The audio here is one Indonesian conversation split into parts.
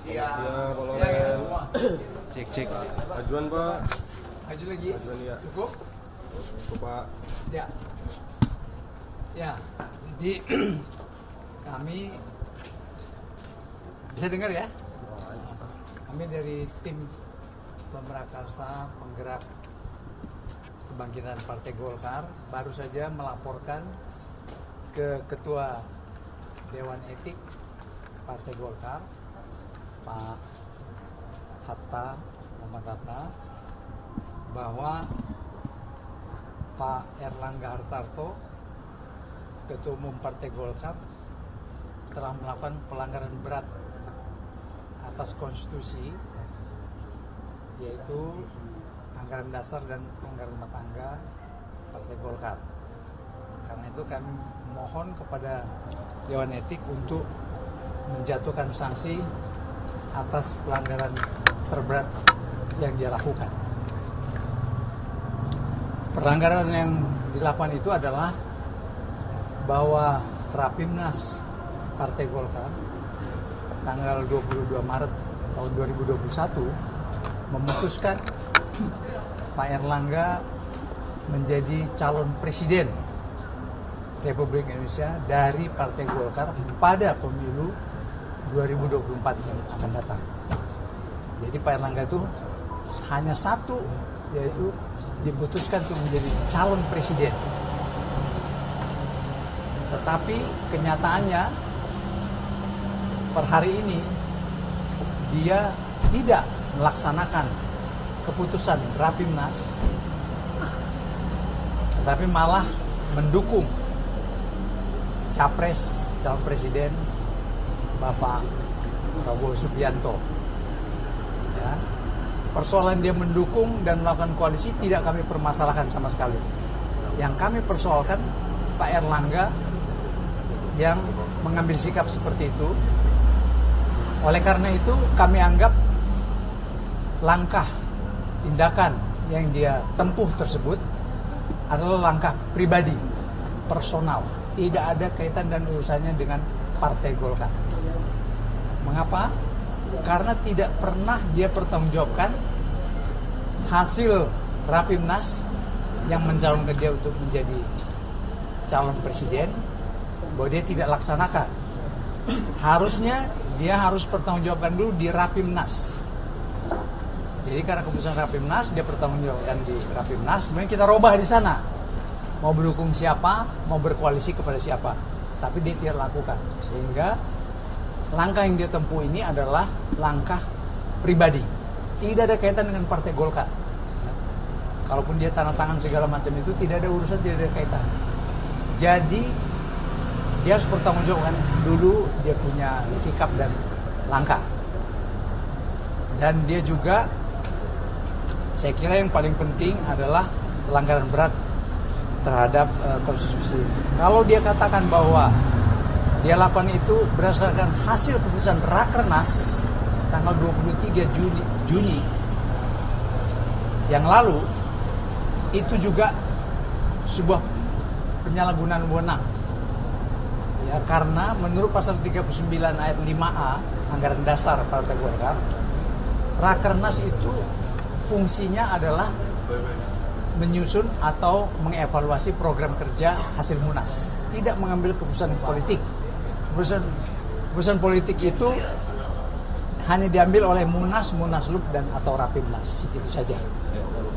Ya, kalau Cek. ajuan Pak. Maju lagi. Ajuan ya. Cukup? Cukup Pak. Ya. Ya. Jadi kami bisa dengar ya? Kami dari tim Pemrakarsa Penggerak Kebangkitan Partai Golkar baru saja melaporkan ke Ketua Dewan Etik Partai Golkar, Pak Muhammad Hatta, bahwa Pak Erlangga Hartarto, Ketua Umum Partai Golkar, telah melakukan pelanggaran berat atas konstitusi, yaitu anggaran dasar dan anggaran rumah tangga Partai Golkar. Karena itu kami mohon kepada Dewan Etik untuk menjatuhkan sanksi atas pelanggaran terberat yang dia lakukan. Pelanggaran yang dilakukan itu adalah bahwa Rapimnas Partai Golkar tanggal 22 Maret tahun 2021 memutuskan Pak Erlangga menjadi calon presiden Republik Indonesia dari Partai Golkar pada pemilu 2024 yang akan datang. Jadi Pak Erlangga itu hanya satu, yaitu diputuskan untuk menjadi calon presiden. Tetapi kenyataannya per hari ini dia tidak melaksanakan keputusan Rapimnas, tetapi malah mendukung capres calon presiden Bapak Prabowo Subianto. Ya. Persoalan dia mendukung dan melakukan koalisi tidak kami permasalahkan sama sekali. Yang kami persoalkan Pak Erlangga yang mengambil sikap seperti itu. Oleh karena itu kami anggap langkah tindakan yang dia tempuh tersebut adalah langkah pribadi, personal, tidak ada kaitan dan urusannya dengan Partai Golkar. Mengapa? Karena tidak pernah dia pertanggungjawabkan hasil Rapimnas yang mencalonkan dia untuk menjadi calon presiden, bahwa dia tidak laksanakan. Harusnya dia harus pertanggungjawabkan dulu di Rapimnas. Jadi karena keputusan Rapimnas, dia pertanggungjawabkan di Rapimnas, kemudian kita robah di sana. Mau mendukung siapa, mau berkoalisi kepada siapa. Tapi dia tidak lakukan. Sehingga langkah yang dia tempuh ini adalah langkah pribadi. Tidak ada kaitan dengan Partai Golkar. Kalaupun dia tanda tangan segala macam itu, tidak ada urusan, tidak ada kaitan. Jadi dia harus pertanggungjawabkan dulu dia punya sikap dan langkah. Dan dia juga, saya kira yang paling penting adalah pelanggaran berat terhadap konstitusi. Kalau dia katakan bahwa dia lakukan itu berdasarkan hasil keputusan Rakernas tanggal 23 Juni yang lalu, itu juga sebuah penyalahgunaan wewenang. Ya, karena menurut pasal 39 ayat 5A anggaran dasar Partai Golkar, Rakernas itu fungsinya adalah menyusun atau mengevaluasi program kerja hasil Munas, tidak mengambil keputusan politik. Keputusan politik itu hanya diambil oleh Munas, Munaslup, dan atau Rapimnas, itu saja.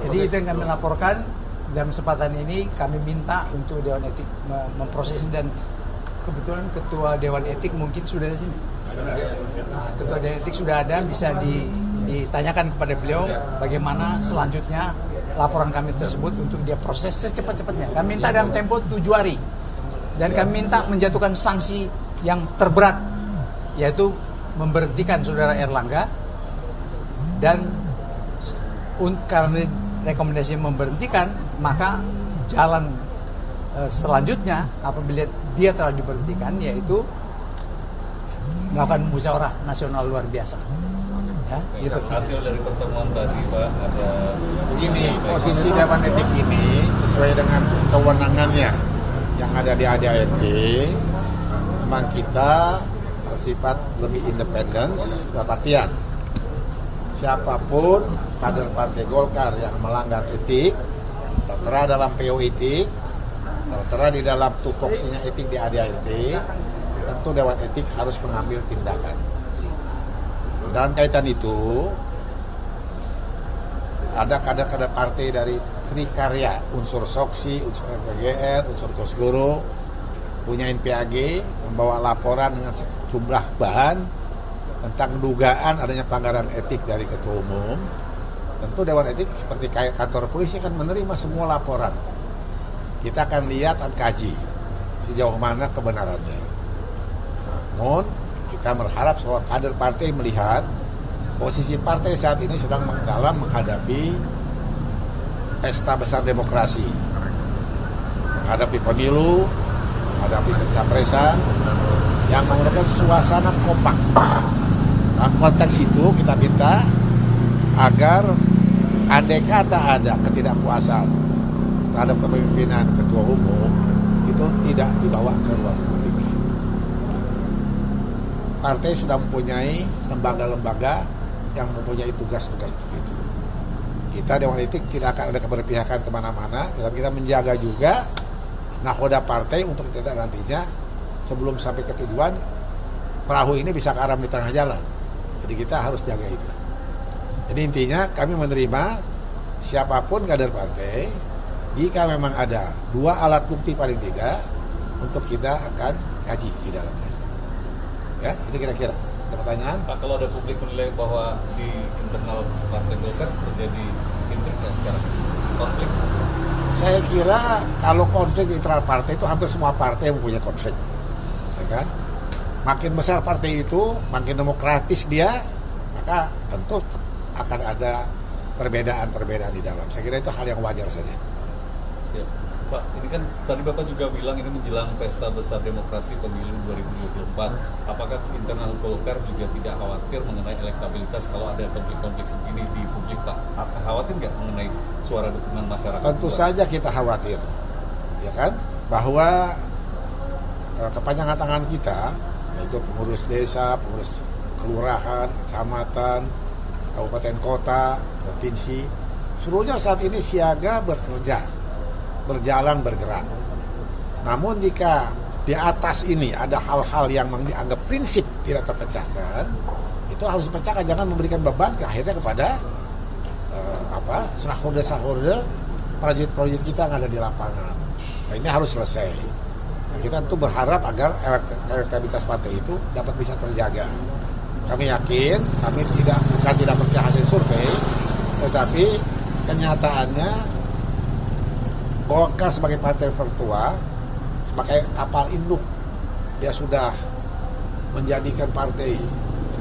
Jadi itu yang kami laporkan. Dalam kesempatan ini kami minta untuk Dewan Etik memproses, dan kebetulan Ketua Dewan Etik mungkin sudah di sini. Nah, Ketua Dewan Etik sudah ada, bisa ditanyakan kepada beliau bagaimana selanjutnya laporan kami tersebut untuk dia proses secepat-cepatnya. Kami minta dalam tempo 7 hari. Dan kami minta menjatuhkan sanksi yang terberat, yaitu memberhentikan Saudara Erlangga. Dan karena rekomendasi memberhentikan, maka jalan selanjutnya apabila dia telah diberhentikan, yaitu melakukan musyawarah nasional luar biasa. Ya, gitu. Hasil dari pertemuan tadi Pak, ada begini, posisi Dewan Etik ini sesuai dengan kewenangannya yang ada di ADART. Memang kita bersifat lebih independen dalam artian siapapun kader Partai Golkar yang melanggar etik, tertera dalam PO etik, tertera di dalam tupoksinya etik di ADART, tentu Dewan Etik harus mengambil tindakan. Dalam kaitan itu, ada kader-kader partai dari Trikarya, unsur Soksi, unsur FPGR, unsur Kosgoro, punya NPAG, membawa laporan dengan sejumlah bahan tentang dugaan adanya pelanggaran etik dari Ketua Umum. Tentu Dewan Etik seperti kayak kantor polisi kan menerima semua laporan. Kita akan lihat, akan kaji sejauh mana kebenarannya. Namun kita berharap semua kader partai melihat posisi partai saat ini sedang dalam menghadapi pesta besar demokrasi, menghadapi pemilu, menghadapi pencapresan yang memerlukan suasana kompak. Dalam konteks itu kita minta agar andai kata ada ketidakpuasan terhadap kepemimpinan Ketua Umum itu tidak dibawa ke ruang publik. Partai sudah mempunyai lembaga-lembaga yang mempunyai tugas-tugas itu. Kita Dewan Etik tidak akan ada keberpihakan kemana-mana, tetapi kita menjaga juga nakoda partai untuk tidak nantinya sebelum sampai ke tujuan perahu ini bisa karam di tengah jalan. Jadi kita harus jaga itu. Jadi intinya kami menerima siapapun kader partai jika memang ada dua alat bukti paling tidak untuk kita akan kaji di dalamnya. Ya, itu kira-kira. Ada pertanyaan? Pak, kalau ada publik menilai bahwa di internal Partai Golkar terjadi intrik sekarang, konflik? Saya kira kalau konflik di internal partai itu hampir semua partai mempunyai konflik, ya kan? Makin besar partai itu, makin demokratis dia, maka tentu akan ada perbedaan-perbedaan di dalam. Saya kira itu hal yang wajar saja. Siap. Pak, ini kan tadi Bapak juga bilang ini menjelang pesta besar demokrasi pemilu 2024. Apakah internal Golkar juga tidak khawatir mengenai elektabilitas kalau ada konflik-konflik begini di publik, Pak? Khawatir nggak mengenai suara dukungan masyarakat? Tentu saja kita khawatir, ya kan, bahwa kepanjangan tangan kita, yaitu pengurus desa, pengurus kelurahan, kecamatan, kabupaten kota, provinsi, seluruhnya saat ini siaga bekerja, berjalan, bergerak. Namun jika di atas ini ada hal-hal yang dianggap prinsip tidak terpecahkan, itu harus dipecahkan, jangan memberikan beban akhirnya kepada stakeholder, prajurit-prajurit kita yang ada di lapangan. Nah, ini harus selesai. Nah, kita tentu berharap agar elektabilitas partai itu dapat bisa terjaga. Kami yakin, kami bukan tidak percaya hasil survei, tetapi kenyataannya Golkar sebagai partai tertua, sebagai kapal induk, dia sudah menjadikan partai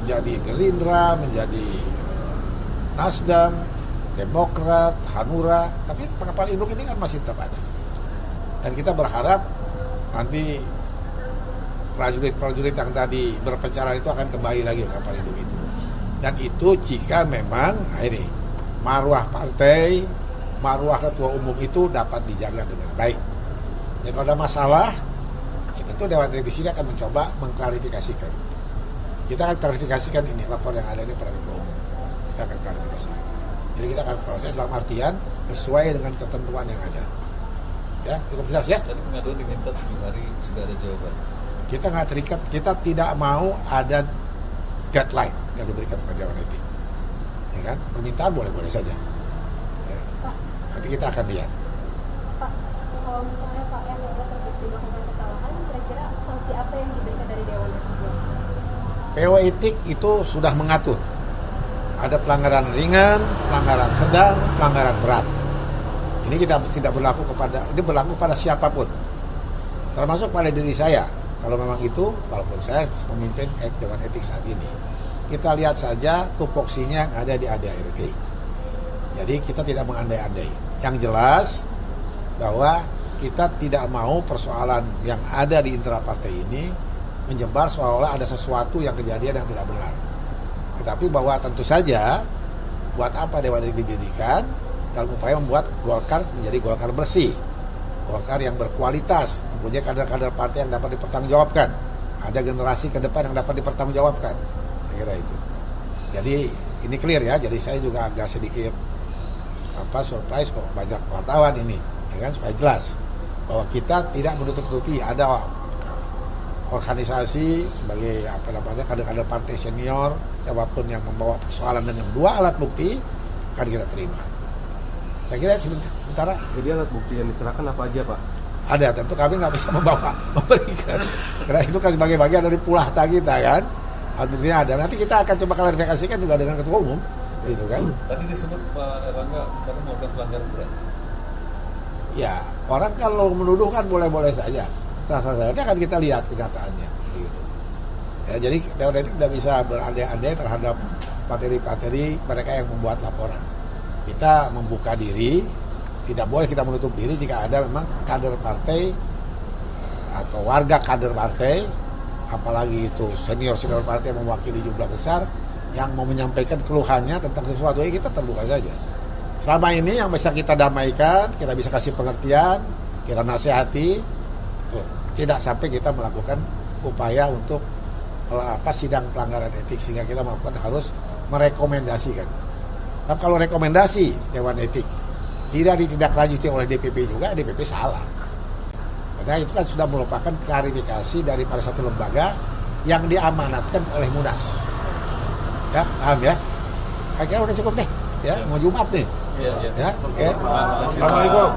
menjadi Gerindra, menjadi Nasdem, Demokrat, Hanura, tapi kapal induk ini kan masih tetap ada. Dan kita berharap nanti prajurit-prajurit yang tadi berpencaran itu akan kembali lagi ke kapal induk itu. Dan itu jika memang ini marwah partai, marwah ketua umum itu dapat dijaga dengan baik. Jadi kalau ada masalah, ya tentu Dewan Etik di sini akan mencoba mengklarifikasikan. Kita akan klarifikasikan ini lapor yang ada ini pada ketua umum. Kita akan klarifikasikan. Jadi kita akan proses dalam artian sesuai dengan ketentuan yang ada. Ya, cukup jelas ya. Tadi pengaduan diminta 7 hari sudah ada jawaban. Kita nggak terikat, kita tidak mau ada deadline yang diberikan kepada Dewan Etik. Ya kan? Permintaan boleh-boleh saja. Nanti kita akan lihat. Pak, kalau misalnya Pak yang terbukti melakukan kesalahan, kira-kira sanksi apa yang diberikan dari Dewan Etik? PO Etik itu sudah mengatur. Ada pelanggaran ringan, pelanggaran sedang, pelanggaran berat. Ini kita tidak berlaku ini berlaku pada siapapun. Termasuk pada diri saya. Kalau memang itu, walaupun saya memimpin Dewan Etik saat ini. Kita lihat saja tupoksinya yang ada di ADART. Jadi kita tidak mengandai-andai. Yang jelas bahwa kita tidak mau persoalan yang ada di internal partai ini menyebar seolah-olah ada sesuatu yang kejadian yang tidak benar. Tetapi bahwa tentu saja buat apa Dewan Etik didirikan dalam upaya membuat Golkar menjadi Golkar bersih, Golkar yang berkualitas, mempunyai kader-kader partai yang dapat dipertanggungjawabkan. ada generasi ke depan yang dapat dipertanggungjawabkan. Saya kira itu. Jadi ini clear ya. Jadi saya juga agak sedikit surprise kok banyak wartawan ini, ya kan, supaya jelas bahwa kita tidak menutup-nutupi ada organisasi sebagai kader-kader partai senior, siapapun yang membawa persoalan dengan 2 alat bukti akan kita terima. Saya kira sementara. Jadi alat bukti yang diserahkan apa aja, Pak? Ada, tentu kami nggak bisa memberikan, karena itu kan sebagai bagian dari pulahta kita kan. Alat buktinya ada. Nanti kita akan coba klarifikasikan juga dengan ketua umum, gitu kan. Tadi disebut Pak Erlangga karena melakukan pelanggaran berat. Ya, orang kalau menuduh kan boleh-boleh saja. Sah-sah saja kan kita lihat kenyataannya. Gitu. Ya, jadi Dewan Etik tidak bisa berandai-andai terhadap materi-materi mereka yang membuat laporan. Kita membuka diri, tidak boleh kita menutup diri jika ada memang kader partai atau warga kader partai, apalagi itu senior-senior partai mewakili jumlah besar yang mau menyampaikan keluhannya tentang sesuatu, ya kita terbuka saja. Selama ini yang bisa kita damaikan, kita bisa kasih pengertian, kita nasihati, tidak sampai kita melakukan upaya untuk sidang pelanggaran etik, sehingga kita harus merekomendasikan. Tapi kalau rekomendasi Dewan Etik tidak ditindaklanjuti oleh DPP juga, DPP salah. Karena itu kan sudah merupakan klarifikasi dari pada satu lembaga yang diamanatkan oleh Munas. Ya, paham ya? Akhirnya udah cukup deh. Ya, mau Jumat nih. Iya. Ya, oke. Terima kasih, Pak. Assalamualaikum.